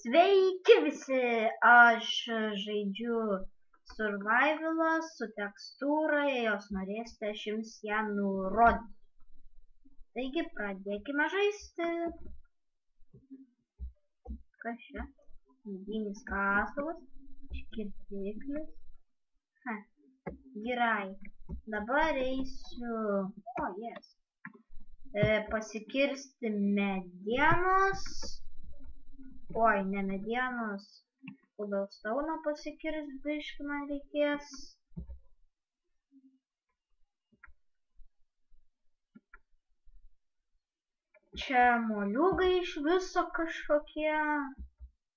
Sveiki visi, aš žaidžiu survivalą su tekstūra, jei jos norėsite, aš jums ją nurodysiu. Taigi pradėkime žaisti. Kas čia? Medinis kastuvas, škirtiklis. Gerai, dabar eisiu, pasikirsti medienos. Oi, ne medienos, cobblestone pasikirst biškį man reikės. Čia moliūgai iš viso kažkokie,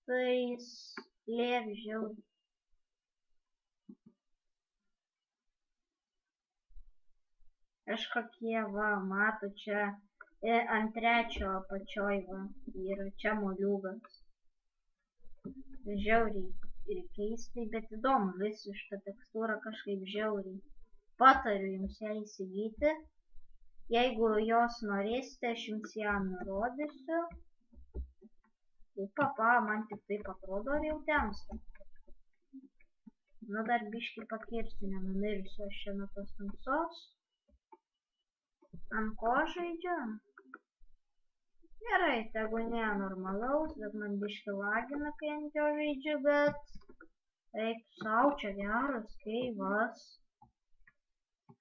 tai slėpžiau. Kažkokie, va, matu čia ant trečio apačioj, va, yra čia moliūgas. Žiauriai ir keistai, bet įdomu, visi šitą tekstūrą kažkaip žiauriai. Patariu jums ją įsigyti. Jeigu jos norėsite, aš jums ją nurodysiu. Papa, man tik taip atrodo, ar jau temsta. Nu, dar biškį pakirsti, nenumirsiu aš čia nuo tos tamsos. Ant ko žaidžiu? Gerai, tegu ne normalaus, bet man biškį lagina, kai ant jo žaidžiu, bet eik sau, čia geras keivas.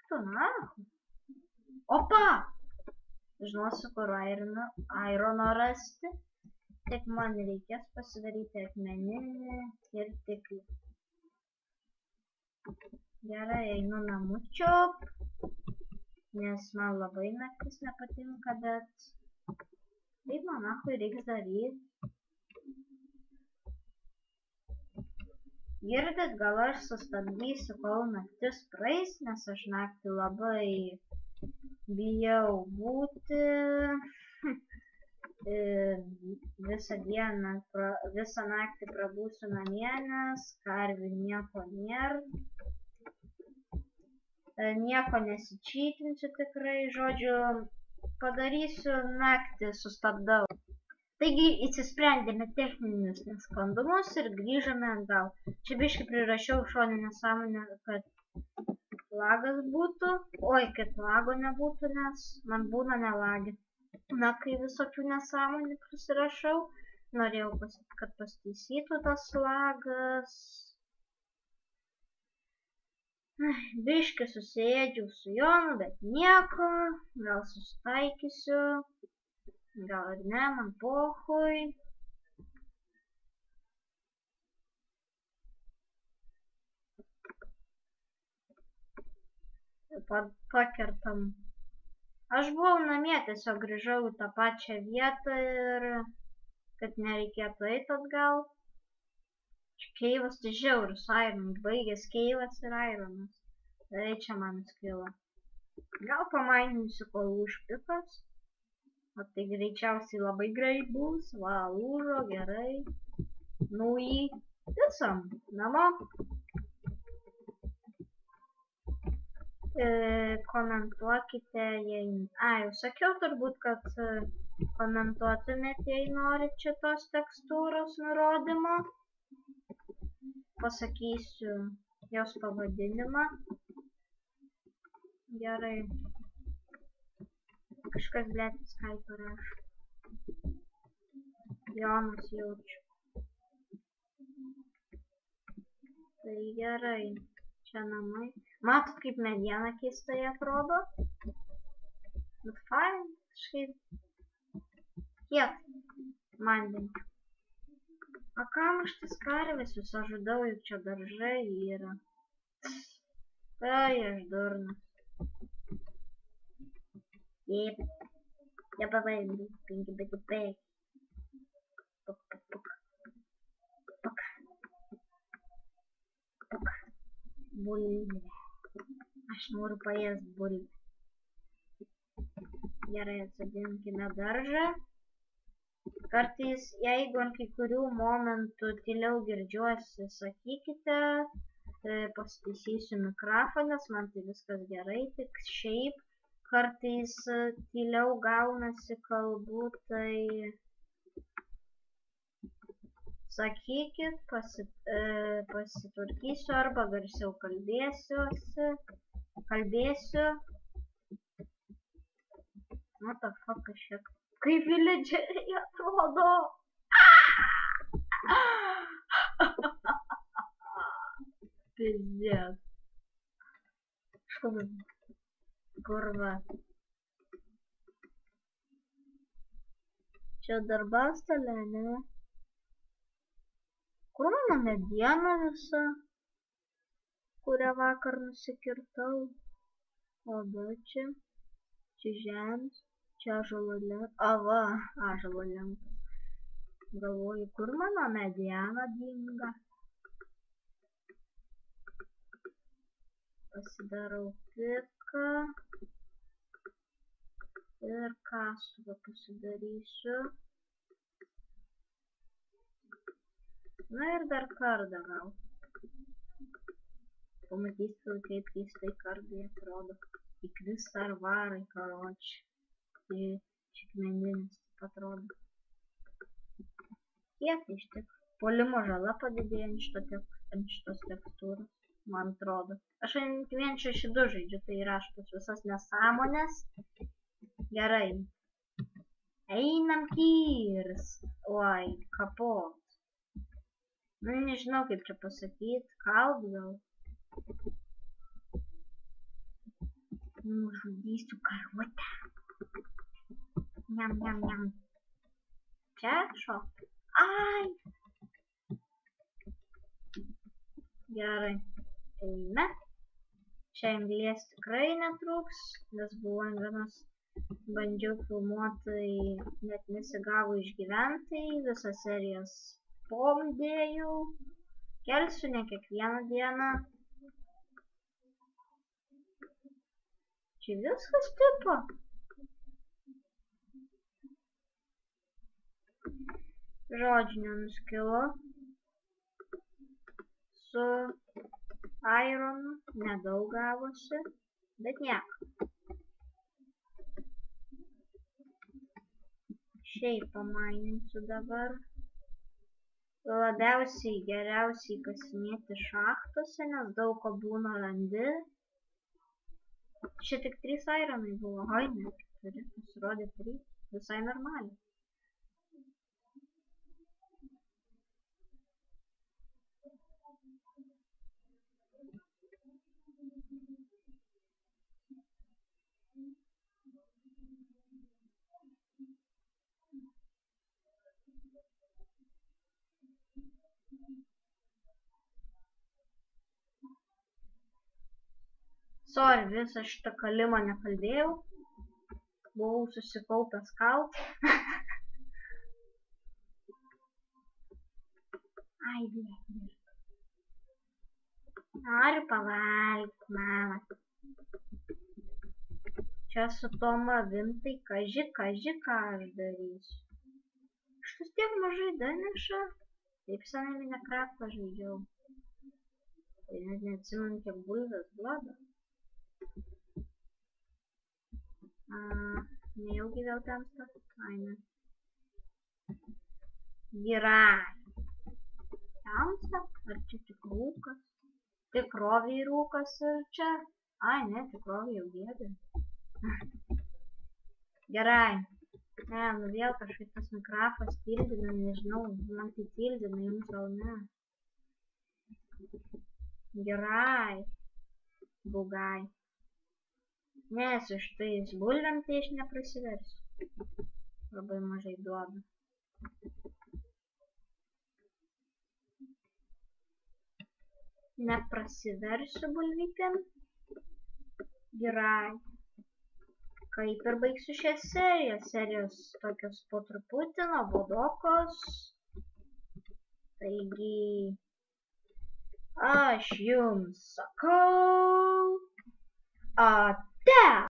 Tu nahu. Opa! Žinosiu, kur irono rasti. Tik man reikės pasidaryti akmeninį kirtiklį. Gerai, einu namučiop. Nes man labai naktis nepatinka, bet taip man nahui reiks daryti. Girdit, gal aš sustabdysiu, kol naktis praeis, nes aš naktį labai bijau būti. Visą dieną, visą naktį prabūsiu namie, nes karvių nieko nėra. Nieko nesičytinsiu tikrai, žodžiu, padarysiu naktį, sustabdau. Taigi įsisprendėme techninius nesklandumus ir grįžome atgal. Čia biškį prirašiau šoninę nesąmonę, kad lagas būtų. Oi, kad lago nebūtų, nes man būna nelagi. Na, kai visokių nesąmonių prisirašau, norėjau, kad pastaisytų tas lagas. Biškį susėdžiau su Jonu, bet nieko, gal susitaikysiu, gal ir ne, man pohui. Pakertam. Aš buvau namie, tiesiog grįžau į tą pačią vietą ir kad nereikėtų eiti atgal. Keivas tai žiaurus, ironas, baigęs keivas ir ironas. Tai čia man skilo. Gal pamaininsiu, kol užpikas. O tai greičiausiai labai greit bus. Va, lūžo, gerai. Nu į visam, namo. Komentuokite, jei... Jau sakiau turbūt, kad komentuotumėte, jei norit šitos tekstūros nurodymo. Pasakysiu jos pavadinimą. Gerai. Kažkas, blėt, Skype rašo. Jonas jaučiu. Tai gerai. Čia namai. Matot, kaip mediena keistai atrodo? Bet fain, kažkaip. Kiek? Man bent. O kam aš tas karves visą žudau, juk čia daržai yra. Tai aš durnas. Jep. Nepavaldį. Pinki beti pek. Puk, puk, puk. Puk. Puk. Bulvė. Aš noriu paėst bulvę. Gerai, atsodinkime daržą. Kartais, jeigu ant kai kurių momentų tyliau girdžiuosi, sakykite, pasitaisysiu mikrofoną, nes man tai viskas gerai, tik šiaip kartais tyliau gaunasi kalbų, tai Sakykit, pasitvarkysiu arba garsiau kalbėsiu. What the fuck aš čia? Kaip villageriai atrodo? Pizdėt. Kurva. Čia darbastalė, ne? Kur mano mediena visa, kurią vakar nusikirtau? Oda čia. Čia žemės. Čia ąžuolo lentos. Va, ąžuolo lentos. Galvoju, kur mano mediena dinga? Pasidarau piką. Ir kastuvą pasidarysiu. Na ir dar kardą gal. Pamatysite, kaip keistai kardai atrodo. Įkris ar varai, karoči. Tai šikmeninis atrodo. Kiek iš tik? Puolimo žala padidėjo ant šitos tekstūros, man atrodo. Aš ant 1.6.2 žaidžiu, tai yra šitos visas nesąmonės. Gerai. Einam kirst. Oi, kapot. Nu, nežinau kaip čia pasakyti. Kalt gal. Nužudysiu karvutę. Niam, niam, niam. Čia šok. Ai. Gerai. Eime. Čia anglies tikrai netrūks, nes buvo vienas. Bandžiau filmuotai, net nesigavo išgyventai, visą serijas pomdėjau. Kelsiu ne kiekvieną dieną. Čia viskas tipo. Žodžiu nenuskilo. Su ironu nedaug gavosi, bet nieko. Šiaip pamaininsiu dabar. Labiausiai geriausiai kasinėti šachtose, nes daug ko būna randi. Čia tik 3 ironai buvo. Oi, ne, 4, pasirodė 3. Visai normaliai. Sorry, visą šitą kalimą nekalbėjau. Buvau susikaupęs kalt. Ai, blėt. Noriu pavalgyti, mama. Čia su tom avim, tai kaži ką aš darysiu. Štus tiek mažai daneša. Taip senai Minecraftą žaidžiau. Tai net neatsimenu, kiek bulvės duoda. Nejaugi vėl tamsta? Ai, ne. Gerai. Tamsta? Ar čia tik rūkas? Tikroviai rūkas ir čia? Ai, ne, tikroviai jau gėdė. Gerai. Ne, nu vėl kažkaip tas Minecraftas tildina, nežinau. Man tai tildina, jums gal ne. Gerai. Bugai. Ne, su šitais bulvėm tai aš neprasiversiu. Labai mažai duoda. Neprasiversiu bulvytėm. Gerai. Kaip ir baigsiu šią seriją. Serijos tokios po truputį, nuobodokos. Taigi, aš jums sakau. Ate!